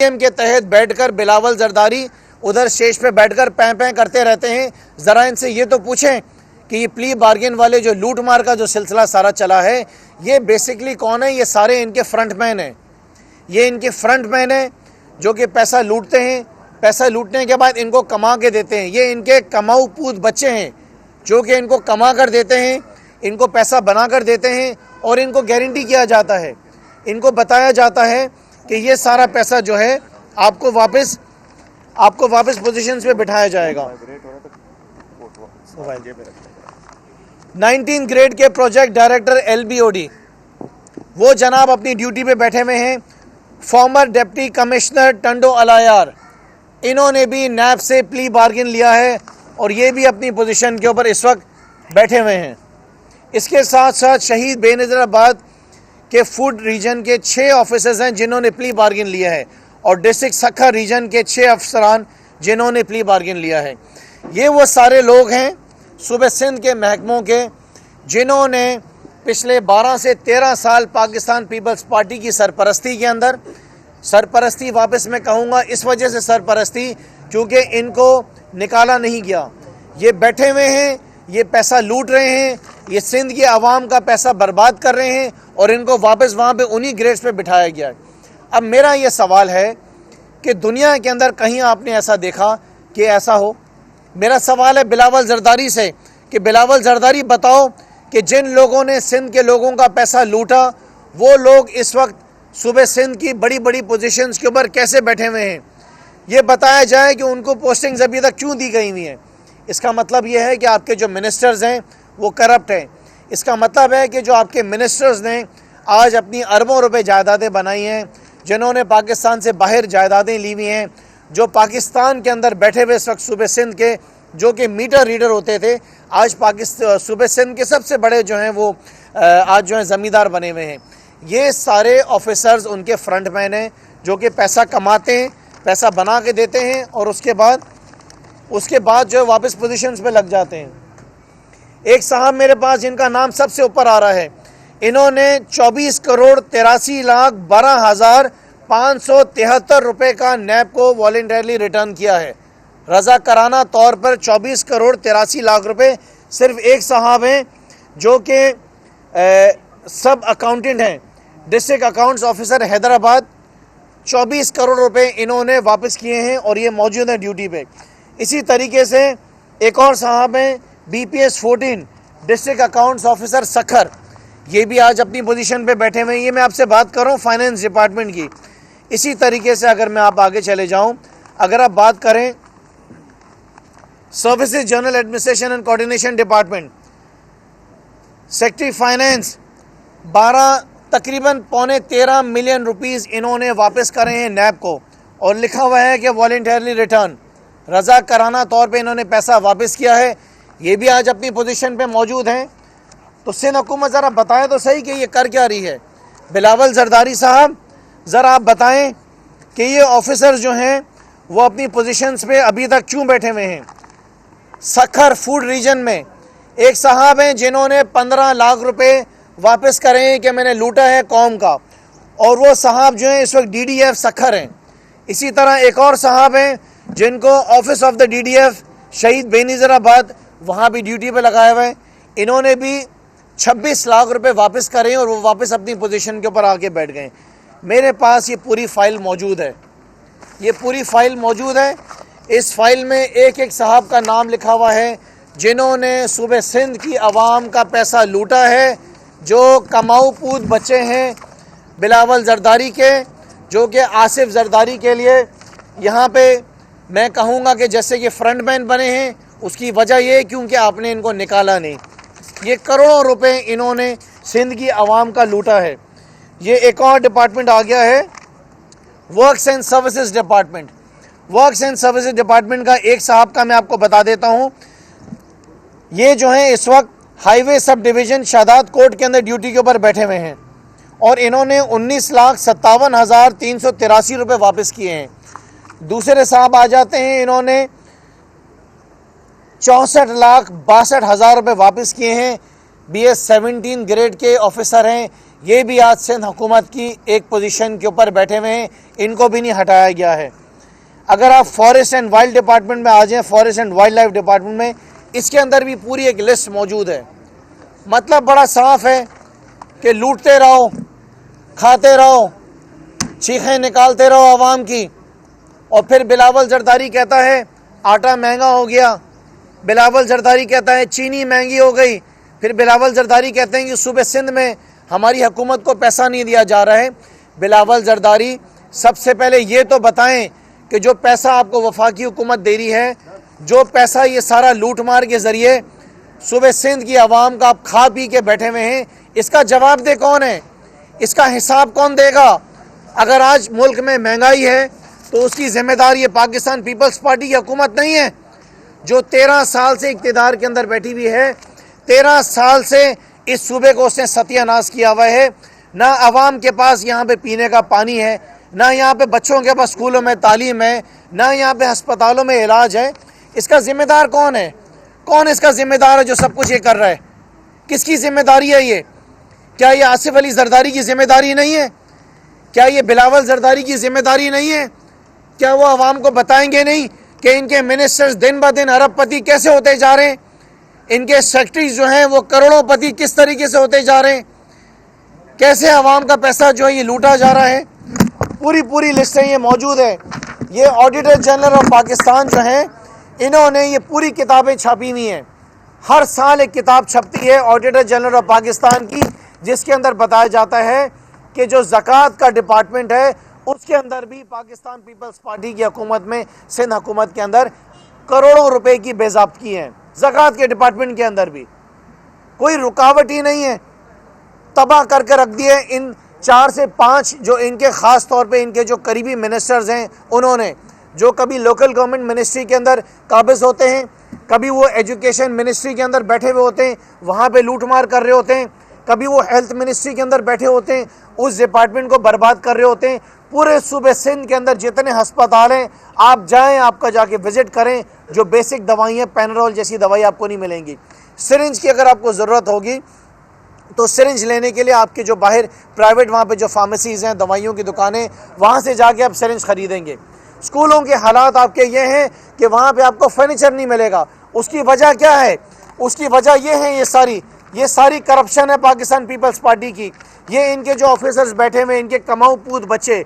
کے تحت بیٹھ کر بلاول زرداری ادھر اسٹیج پہ بیٹھ کر پیں پیں کرتے رہتے ہیں. ذرا ان سے یہ تو پوچھیں کہ یہ پلی بارگین والے جو لوٹ مار کا جو سلسلہ سارا چلا ہے یہ بیسکلی کون ہے؟ یہ سارے ان کے فرنٹ مین ہیں. یہ ان کے فرنٹ مین ہیں جو کہ پیسہ لوٹتے ہیں. پیسہ لوٹنے کے بعد ان کو کما کے دیتے ہیں. یہ ان کے کماؤ پود بچے ہیں جو کہ ان کو کما کر دیتے ہیں, ان کو پیسہ بنا کر دیتے ہیں اور ان کو گارنٹی کیا جاتا ہے, ان کو بتایا جاتا ہے کہ یہ سارا پیسہ جو ہے آپ کو واپس پوزیشنز پہ بٹھایا جائے گا. 19 گریڈ کے پروجیکٹ ڈائریکٹر LBOD وہ جناب اپنی ڈیوٹی پہ بیٹھے ہوئے ہیں. فارمر ڈپٹی کمشنر ٹنڈو الایار, انہوں نے بھی نیب سے پلی بارگن لیا ہے اور یہ بھی اپنی پوزیشن کے اوپر اس وقت بیٹھے ہوئے ہیں. اس کے ساتھ ساتھ شہید بے نظیر آباد کے فوڈ ریجن کے 6 آفیسرز ہیں جنہوں نے پلی بارگن لیا ہے اور ڈسٹرکٹ سکھر ریجن کے 6 افسران جنہوں نے پلی بارگن لیا ہے. یہ وہ سارے لوگ ہیں صوبہ سندھ کے محکموں کے جنہوں نے پچھلے 12 سے 13 سال پاکستان پیپلز پارٹی کی سرپرستی کے اندر, سرپرستی واپس میں کہوں گا اس وجہ سے سرپرستی کیونکہ ان کو نکالا نہیں گیا. یہ بیٹھے ہوئے ہیں, یہ پیسہ لوٹ رہے ہیں, یہ سندھ کی عوام کا پیسہ برباد کر رہے ہیں اور ان کو واپس وہاں پہ انہی گریڈز پہ بٹھایا گیا ہے. اب میرا یہ سوال ہے کہ دنیا کے اندر کہیں آپ نے ایسا دیکھا کہ ایسا ہو؟ میرا سوال ہے بلاول زرداری سے کہ بلاول زرداری بتاؤ کہ جن لوگوں نے سندھ کے لوگوں کا پیسہ لوٹا وہ لوگ اس وقت صوبہ سندھ کی بڑی بڑی پوزیشنز کے اوپر کیسے بیٹھے ہوئے ہیں. یہ بتایا جائے کہ ان کو پوسٹنگز ابھی تک کیوں دی گئی ہوئی ہیں. اس کا مطلب یہ ہے کہ آپ کے جو منسٹرز ہیں وہ کرپٹ ہیں. اس کا مطلب ہے کہ جو آپ کے منسٹرز نے آج اپنی اربوں روپے جائیدادیں بنائی ہیں, جنہوں نے پاکستان سے باہر جائیدادیں لی ہوئی ہیں, جو پاکستان کے اندر بیٹھے ہوئے اس وقت صوبہ سندھ کے جو کہ میٹر ریڈر ہوتے تھے, آج صوبہ سندھ کے سب سے بڑے جو ہیں وہ آج جو ہیں زمیندار بنے ہوئے ہیں. یہ سارے آفیسرز ان کے فرنٹ مین ہیں جو کہ پیسہ کماتے ہیں, پیسہ بنا کے دیتے ہیں اور اس کے بعد جو ہے واپس پوزیشنز پہ لگ جاتے ہیں. ایک صاحب میرے پاس جن کا نام سب سے اوپر آ رہا ہے, انہوں نے 24,83,12,573 روپے کا نیب کو والنٹیرلی ریٹرن کیا ہے. رضا کرانہ طور پر 24,83,00,000 روپے. صرف ایک صاحب ہیں جو کہ سب اکاؤنٹنٹ ہیں, district accounts officer Hyderabad, 24 crore روپے انہوں نے واپس کیے ہیں اور یہ موجود ہیں ڈیوٹی پہ. اسی طریقے سے ایک اور صاحب ہیں BPS 14 district accounts officer Sukkur, یہ بھی آج اپنی پوزیشن پہ بیٹھے ہوئے ہیں. یہ میں آپ سے بات کر رہا ہوں فائنینس ڈپارٹمنٹ کی. اسی طریقے سے اگر میں آپ آگے چلے جاؤں, اگر آپ بات کریں services general administration and coordination department, secretary finance تقریباً 13.25 ملین روپیز انہوں نے واپس کرے ہیں نیب کو اور لکھا ہوا ہے کہ والنٹیرلی ریٹرن. رضا کرانہ طور پہ انہوں نے پیسہ واپس کیا ہے. یہ بھی آج اپنی پوزیشن پہ موجود ہیں. تو سندھ حکومت ذرا بتائیں تو صحیح کہ یہ کر کیا رہی ہے. بلاول زرداری صاحب ذرا آپ بتائیں کہ یہ آفیسر جو ہیں وہ اپنی پوزیشنز پہ ابھی تک کیوں بیٹھے ہوئے ہیں. سکھر فوڈ ریجن میں ایک صاحب ہیں جنہوں نے 15 لاکھ روپے واپس کرے ہیں کہ میں نے لوٹا ہے قوم کا, اور وہ صاحب جو ہیں اس وقت DDF سکھر ہیں. اسی طرح ایک اور صاحب ہیں جن کو آفس آف دا DDF شہید بے نظیر آباد وہاں بھی ڈیوٹی پہ لگائے ہوئے ہیں. انہوں نے بھی 26 لاکھ روپے واپس کرے ہیں اور وہ واپس اپنی پوزیشن کے اوپر آ کے بیٹھ گئے. میرے پاس یہ پوری فائل موجود ہے, یہ پوری فائل موجود ہے. اس فائل میں ایک ایک صاحب کا نام لکھا ہوا ہے جنہوں نے صوبہ سندھ کی عوام کا پیسہ لوٹا ہے, جو کماؤ پود بچے ہیں بلاول زرداری کے, جو کہ آصف زرداری کے لیے یہاں پہ میں کہوں گا کہ جیسے کہ فرنٹ مین بنے ہیں. اس کی وجہ یہ کیونکہ آپ نے ان کو نکالا نہیں. یہ کروڑوں روپے انہوں نے سندھ کی عوام کا لوٹا ہے. یہ ایک اور ڈپارٹمنٹ آ گیا ہے works and services department. Works and services department کا ایک صاحب کا میں آپ کو بتا دیتا ہوں. یہ جو ہیں اس وقت ہائی وے سب ڈویژن شہداد کوٹ کے اندر ڈیوٹی کے اوپر بیٹھے ہوئے ہیں اور انہوں نے 19,57,383 روپے واپس کیے ہیں. دوسرے صاحب آ جاتے ہیں, انہوں نے 64,62,000 روپے واپس کیے ہیں. BS 17 گریڈ کے آفیسر ہیں. یہ بھی آج سندھ حکومت کی ایک پوزیشن کے اوپر بیٹھے ہوئے ہیں، ان کو بھی نہیں ہٹایا گیا ہے۔ اگر آپ فارسٹ اینڈ وائلڈ ڈپارٹمنٹ میں آ جائیں، forest and wildlife department میں، اس کے اندر بھی پوری ایک لسٹ موجود ہے۔ مطلب بڑا صاف ہے کہ لوٹتے رہو، کھاتے رہو، چیخیں نکالتے رہو عوام کی، اور پھر بلاول زرداری کہتا ہے آٹا مہنگا ہو گیا، بلاول زرداری کہتا ہے چینی مہنگی ہو گئی، پھر بلاول زرداری کہتے ہیں کہ صوبہ سندھ میں ہماری حکومت کو پیسہ نہیں دیا جا رہا ہے۔ بلاول زرداری سب سے پہلے یہ تو بتائیں کہ جو پیسہ آپ کو وفاقی حکومت دے رہی ہے، جو پیسہ یہ سارا لوٹ مار کے ذریعے صوبہ سندھ کی عوام کا آپ کھا پی کے بیٹھے ہوئے ہیں، اس کا جواب دہ کون ہے؟ اس کا حساب کون دے گا؟ اگر آج ملک میں مہنگائی ہے تو اس کی ذمہ دار یہ پاکستان پیپلز پارٹی کی حکومت نہیں ہے، جو 13 سال سے اقتدار کے اندر بیٹھی ہوئی ہے۔ 13 سال سے اس صوبے کو اس نے ستیہ ناش کیا ہوا ہے۔ نہ عوام کے پاس یہاں پہ پینے کا پانی ہے، نہ یہاں پہ بچوں کے پاس اسکولوں میں تعلیم ہے، نہ یہاں پہ ہسپتالوں میں علاج ہے۔ اس کا ذمہ دار کون ہے؟ کون اس کا ذمہ دار ہے جو سب کچھ یہ کر رہا ہے؟ کس کی ذمہ داری ہے یہ؟ کیا یہ آصف علی زرداری کی ذمہ داری نہیں ہے؟ کیا یہ بلاول زرداری کی ذمہ داری نہیں ہے؟ کیا وہ عوام کو بتائیں گے نہیں کہ ان کے منسٹرز دن بہ دن ارب پتی کیسے ہوتے جا رہے ہیں؟ ان کے سیکرٹریز جو ہیں وہ کروڑوں پتی کس طریقے سے ہوتے جا رہے ہیں؟ کیسے عوام کا پیسہ جو ہے یہ لوٹا جا رہا ہے؟ پوری لسٹیں یہ موجود ہے۔ یہ آڈیٹر جنرل آف پاکستان جو ہیں، انہوں نے یہ پوری کتابیں چھاپی ہوئی ہیں۔ ہر سال ایک کتاب چھپتی ہے آڈیٹر جنرل آف پاکستان کی، جس کے اندر بتایا جاتا ہے کہ جو زکوٰۃ کا ڈپارٹمنٹ ہے اس کے اندر بھی پاکستان پیپلز پارٹی کی حکومت میں، سندھ حکومت کے اندر کروڑوں روپے کی بے ضابطگی ہیں۔ زکوٰۃ کے ڈپارٹمنٹ کے اندر بھی کوئی رکاوٹ ہی نہیں ہے، تباہ کر کے رکھ دیے۔ ان 4 سے 5 جو ان کے خاص طور پہ ان کے جو قریبی منسٹرز ہیں، انہوں نے جو کبھی لوکل گورنمنٹ منسٹری کے اندر قابض ہوتے ہیں، کبھی وہ ایجوکیشن منسٹری کے اندر بیٹھے ہوئے ہوتے ہیں، وہاں پہ لوٹ مار کر رہے ہوتے ہیں، کبھی وہ ہیلتھ منسٹری کے اندر بیٹھے ہوتے ہیں، اس ڈپارٹمنٹ کو برباد کر رہے ہوتے ہیں۔ پورے صوبے سندھ کے اندر جتنے ہسپتال ہیں، آپ جائیں، آپ کا جا کے وزٹ کریں، جو بیسک دوائیں، پینرول جیسی دوائی آپ کو نہیں ملیں گی۔ سرنج کی اگر آپ کو ضرورت ہوگی تو سرنج لینے کے لیے آپ کے جو باہر پرائیویٹ وہاں پہ جو فارمیسیز ہیں، دوائیوں کی دکانیں، وہاں سے جا کے آپ سرنج خریدیں گے۔ اسکولوں کے حالات آپ کے یہ ہیں کہ وہاں پہ آپ کو فرنیچر نہیں ملے گا۔ اس کی وجہ کیا ہے؟ اس کی وجہ یہ ہے، یہ ساری کرپشن ہے پاکستان پیپلز پارٹی کی۔ یہ ان کے جو آفیسرز بیٹھے ہوئے، ان کے کماؤ پود بچے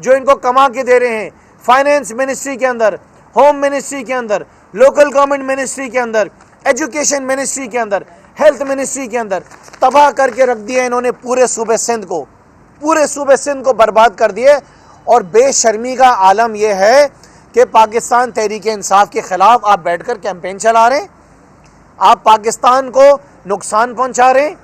جو ان کو کما کے دے رہے ہیں، فائنینس منسٹری کے اندر، ہوم منسٹری کے اندر، لوکل گورنمنٹ منسٹری کے اندر، ایجوکیشن منسٹری کے اندر، ہیلتھ منسٹری کے اندر، تباہ کر کے رکھ دیا انہوں نے پورے صوبے سندھ کو برباد کر دیے۔ اور بے شرمی کا عالم یہ ہے کہ پاکستان تحریک انصاف کے خلاف آپ بیٹھ کر کیمپین چلا رہے ہیں، آپ پاکستان کو نقصان پہنچا رہے ہیں۔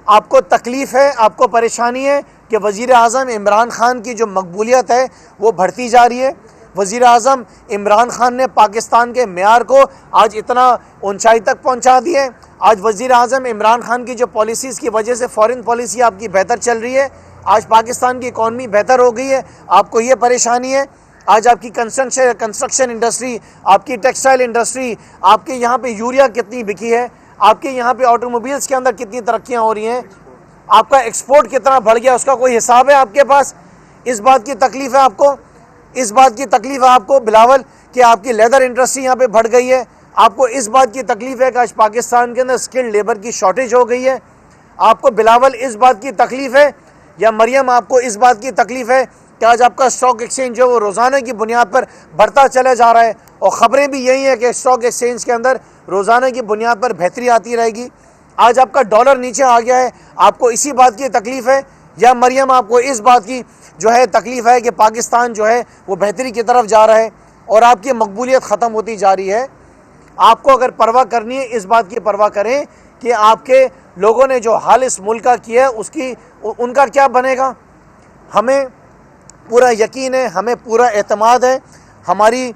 آپ کو تکلیف ہے، آپ کو پریشانی ہے کہ وزیر اعظم عمران خان کی جو مقبولیت ہے وہ بڑھتی جا رہی ہے۔ وزیر اعظم عمران خان نے پاکستان کے معیار کو آج اتنا اونچائی تک پہنچا دیا ہے۔ آج وزیر اعظم عمران خان کی جو پالیسیز کی وجہ سے فارن پالیسی آپ کی بہتر چل رہی ہے، آج پاکستان کی اکانومی بہتر ہو گئی ہے۔ آپ کو یہ پریشانی ہے، آج آپ کی کنسٹرکشن انڈسٹری، آپ کی ٹیکسٹائل انڈسٹری، آپ کے یہاں پہ یوریا کتنی بکی ہے، آپ کے یہاں پہ آٹو موبائلز کے اندر کتنی ترقیاں ہو رہی ہیں، آپ کا ایکسپورٹ کتنا بڑھ گیا، اس کا کوئی حساب ہے آپ کے پاس؟ اس بات کی تکلیف ہے آپ کو، اس بات کی تکلیف ہے آپ کو بلاول کہ آپ کی لیدر انڈسٹری یہاں پہ بڑھ گئی ہے؟ آپ کو اس بات کی تکلیف ہے کہ آج پاکستان کے اندر اسکلڈ لیبر کی شارٹیج ہو گئی ہے؟ آپ کو بلاول اس بات کی تکلیف ہے؟ یا مریم آپ کو اس بات کی تکلیف ہے کہ آج آپ کا اسٹاک ایکسچینج جو وہ روزانہ کی بنیاد پر بڑھتا چلا جا رہا ہے؟ اور خبریں بھی یہی ہیں کہ اسٹاک ایکسچینج کے اندر روزانہ کی بنیاد پر بہتری آتی رہے گی۔ آج آپ کا ڈالر نیچے آ گیا ہے، آپ کو اسی بات کی تکلیف ہے؟ یا مریم آپ کو اس بات کی جو ہے تکلیف ہے کہ پاکستان جو ہے وہ بہتری کی طرف جا رہا ہے اور آپ کی مقبولیت ختم ہوتی جا رہی ہے؟ آپ کو اگر پرواہ کرنی ہے، اس بات کی پرواہ کریں کہ آپ کے لوگوں نے جو حال اس ملک کا کیا ہے ان کا کیا بنے گا۔ ہمیں پورا یقین ہے، ہمیں پورا اعتماد ہے، ہماری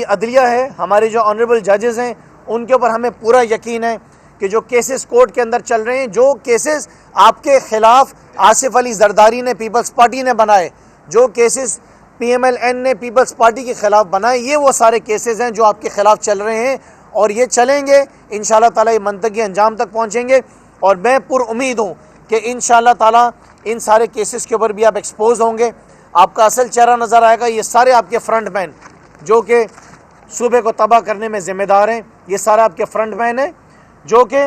عدلیہ ہے، ہمارے جو آنریبل ججز ہیں، ان کے اوپر ہمیں پورا یقین ہے کہ جو کیسز کورٹ کے اندر چل رہے ہیں، جو کیسز آپ کے خلاف آصف علی زرداری نے، پیپلز پارٹی نے بنائے، جو cases P M L N نے پیپلز پارٹی کے خلاف بنائے، یہ وہ سارے کیسز ہیں جو آپ کے خلاف چل رہے ہیں اور یہ چلیں گے انشاءاللہ تعالی، منطقی انجام تک پہنچیں گے۔ اور میں پر امید ہوں کہ کہ انشاءاللہ تعالیٰ ان سارے کیسز کے اوپر بھی آپ ایکسپوز ہوں گے. آپ کا اصل چہرہ نظر آئے گا. یہ سارے آپ کے فرنٹ مین جو کہ صوبے کو تباہ کرنے میں ذمہ دار ہیں. یہ سارے آپ کے فرنٹ مین ہیں جو کہ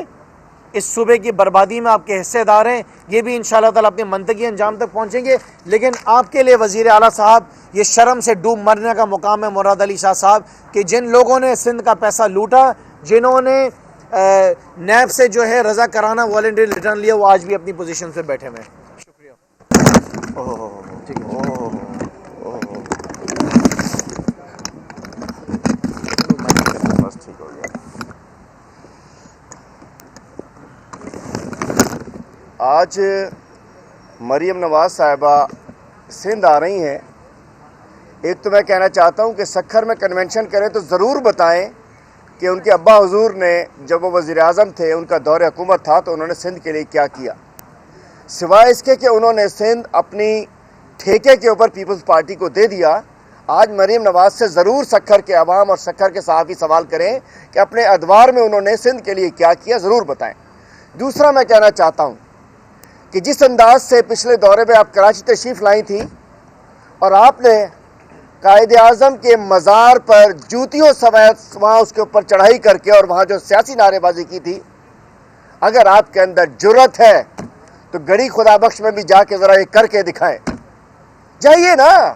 اس صوبے کی بربادی میں آپ کے حصے دار ہیں. یہ بھی انشاءاللہ تعالیٰ اپنے منطقی انجام تک پہنچیں گے. لیکن آپ کے لیے وزیر اعلیٰ صاحب یہ شرم سے ڈوب مرنے کا مقام ہے مراد علی شاہ صاحب کہ جن لوگوں نے سندھ کا پیسہ لوٹا, جنہوں نے نیب سے جو ہے رضا کرانا والنٹری ریٹرن لیا, وہ آج بھی اپنی پوزیشن سے بیٹھے ہوئے ہیں. شکریہ. آج مریم نواز صاحبہ سندھ آ رہی ہیں. ایک تو میں کہنا چاہتا ہوں کہ سکھر میں کنونشن کریں تو ضرور بتائیں کہ ان کے ابا حضور نے جب وہ وزیر اعظم تھے, ان کا دور حکومت تھا, تو انہوں نے سندھ کے لیے کیا کیا, سوائے اس کے کہ انہوں نے سندھ اپنی ٹھیکے کے اوپر پیپلز پارٹی کو دے دیا. آج مریم نواز سے ضرور سکھر کے عوام اور سکھر کے صحافی سوال کریں کہ اپنے ادوار میں انہوں نے سندھ کے لیے کیا کیا, ضرور بتائیں. دوسرا میں کہنا چاہتا ہوں کہ جس انداز سے پچھلے دورے میں آپ کراچی تشریف لائی تھی اور آپ نے قائد اعظم کے مزار پر جوتیوں سمیت وہاں اس کے اوپر چڑھائی کر کے اور وہاں جو سیاسی نعرے بازی کی تھی, اگر آپ کے اندر جرت ہے تو گڑی خدا بخش میں بھی جا کے ذرا یہ کر کے دکھائیں. جائیے نا.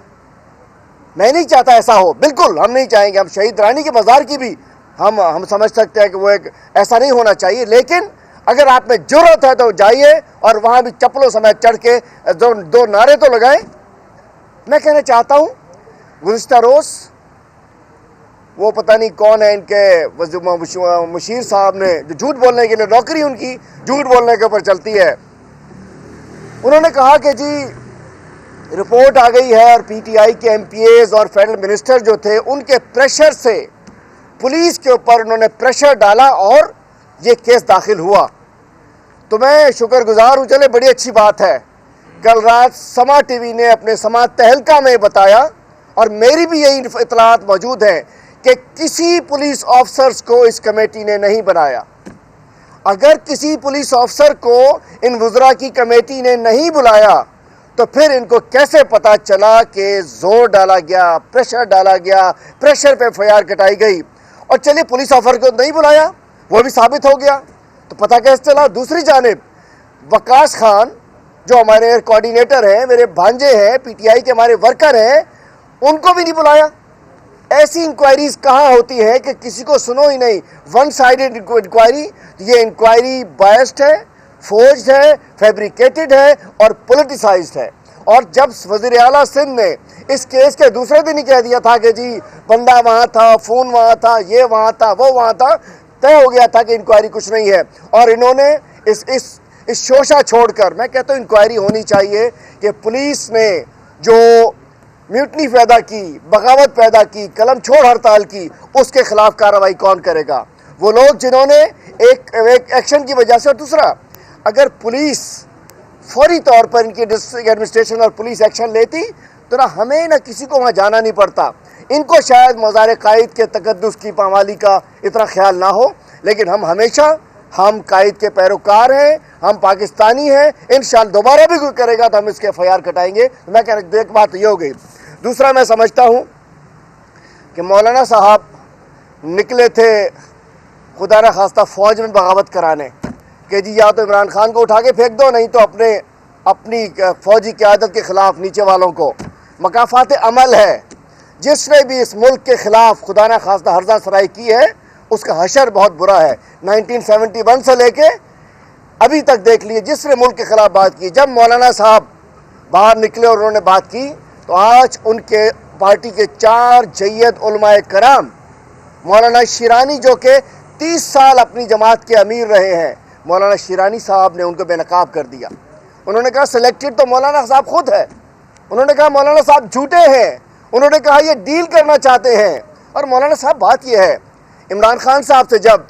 میں نہیں چاہتا ایسا ہو, بالکل ہم نہیں چاہیں گے. ہم شہید رانی کے مزار کی بھی ہم سمجھ سکتے ہیں کہ وہ ایک ایسا نہیں ہونا چاہیے, لیکن اگر آپ میں جرت ہے تو جائیے اور وہاں بھی چپلوں سمیت چڑھ کے دو نعرے تو لگائیں. میں کہنا چاہتا ہوں گزشتہ روز وہ پتہ نہیں کون ہے ان کے مشیر صاحب نے, جو جھوٹ بولنے کے لیے نوکری ان کی جھوٹ بولنے کے اوپر چلتی ہے, انہوں نے کہا کہ جی رپورٹ آ گئی ہے اور پی ٹی آئی کے ایم پی ایز اور فیڈرل منسٹر جو تھے ان کے پریشر سے پولیس کے اوپر انہوں نے پریشر ڈالا اور یہ کیس داخل ہوا. تو میں شکر گزار ہوں, چلے بڑی اچھی بات ہے. کل رات سما ٹی وی نے اپنے سما تہلکہ میں بتایا, اور میری بھی یہی اطلاعات موجود ہیں, کہ کسی پولیس آفسرز کو اس کمیٹی نے نہیں بنایا. اگر کسی پولیس آفسر کو ان وزراء کی کمیٹی نے نہیں بلایا تو پھر ان کو کیسے پتا چلا کہ زور ڈالا گیا, پریشر ڈالا گیا, پریشر پہ FIR کٹائی گئی. اور چلیے پولیس آفسر کو نہیں بلایا, وہ بھی ثابت ہو گیا, تو پتہ کیسے چلا. دوسری جانب وقاص خان جو ہمارے کوارڈینیٹر ہیں, میرے بھانجے ہیں, پی ٹی آئی کے ہمارے ورکر ہیں, ان کو بھی نہیں بلایا. ایسی انکوائریز کہاں ہوتی ہیں کہ کسی کو سنو ہی نہیں, ون سائیڈڈ انکوائری. یہ انکوائری بائسڈ ہے, فورجڈ ہے, فیبریکیٹڈ ہے اور پولیٹیسائزڈ ہے. اور جب وزیر اعلیٰ سندھ نے اس کیس کے دوسرے دن ہی کہہ دیا تھا کہ جی بندہ وہاں تھا, فون وہاں تھا, یہ وہاں تھا, وہ وہاں تھا, طے ہو گیا تھا کہ انکوائری کچھ نہیں ہے. اور انہوں نے اس شوشہ چھوڑ کر, میں کہتا ہوں انکوائری ہونی چاہیے کہ پولیس نے جو میوٹنی پیدا کی, بغاوت پیدا کی, قلم چھوڑ ہڑتال کی, اس کے خلاف کارروائی کون کرے گا؟ وہ لوگ جنہوں نے ایک ایکشن کی وجہ سے. اور دوسرا, اگر پولیس فوری طور پر ان کی ڈسٹرکٹ ایڈمنسٹریشن اور پولیس ایکشن لیتی تو نہ ہمیں نہ کسی کو وہاں جانا نہیں پڑتا. ان کو شاید مزار قائد کے تقدس کی پامالی کا اتنا خیال نہ ہو, لیکن ہم قائد کے پیروکار ہیں, ہم پاکستانی ہیں. انشاءاللہ دوبارہ بھی کوئی کرے گا تو ہم اس کے FIR کٹائیں گے. میں کہہ رہا ایک بات یہ ہو گئی. دوسرا, میں سمجھتا ہوں کہ مولانا صاحب نکلے تھے خدا نہ خواستہ فوج میں بغاوت کرانے, کہ جی یا تو عمران خان کو اٹھا کے پھینک دو, نہیں تو اپنی فوجی قیادت کے خلاف نیچے والوں کو. مکافات عمل ہے. جس نے بھی اس ملک کے خلاف خدا نہ خواستہ ہرزہ سرائی کی ہے اس کا حشر بہت برا ہے. 1971 سے لے کے ابھی تک دیکھ لیے جس نے ملک کے خلاف بات کی. جب مولانا صاحب باہر نکلے اور انہوں نے بات کی تو آج ان کے پارٹی کے 4 جید علماء کرام, مولانا شیرانی جو کہ 30 سال اپنی جماعت کے امیر رہے ہیں, مولانا شیرانی صاحب نے ان کو بے نقاب کر دیا. انہوں نے کہا سلیکٹڈ تو مولانا صاحب خود ہے. انہوں نے کہا مولانا صاحب جھوٹے ہیں. انہوں نے کہا یہ ڈیل کرنا چاہتے ہیں. اور مولانا صاحب بات یہ ہے, عمران خان صاحب سے جب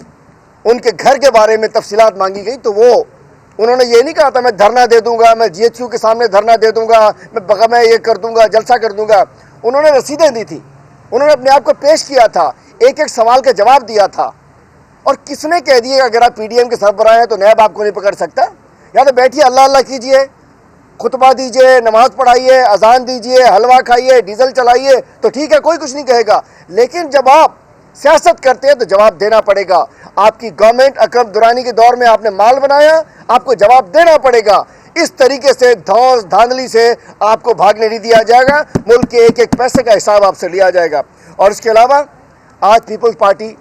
ان کے گھر کے بارے میں تفصیلات مانگی گئی تو انہوں نے یہ نہیں کہا تھا میں دھرنا دے دوں گا, میں GHQ کے سامنے دھرنا دے دوں گا, میں یہ کر دوں گا, جلسہ کر دوں گا. انہوں نے رسیدیں دی تھی, انہوں نے اپنے آپ کو پیش کیا تھا, ایک سوال کا جواب دیا تھا. اور کس نے کہہ دیا کہ اگر آپ PDM کے سربراہ ہیں تو نیب آپ کو نہیں پکڑ سکتا؟ یا تو بیٹھیے اللہ اللہ کیجئے, خطبہ دیجئے, نماز پڑھائیے, اذان دیجئے, حلوہ کھائیے, ڈیزل چلائیے, تو ٹھیک ہے, کوئی کچھ نہیں کہے گا. لیکن جب آپ سیاست کرتے ہیں تو جواب دینا پڑے گا. آپ کی گورنمنٹ اکرم درانی کے دور میں آپ نے مال بنایا, آپ کو جواب دینا پڑے گا. اس طریقے سے دھوس دھاندلی سے آپ کو بھاگنے نہیں دیا جائے گا. ملک کے ایک ایک پیسے کا حساب آپ سے لیا جائے گا. اور اس کے علاوہ آج پیپلز پارٹی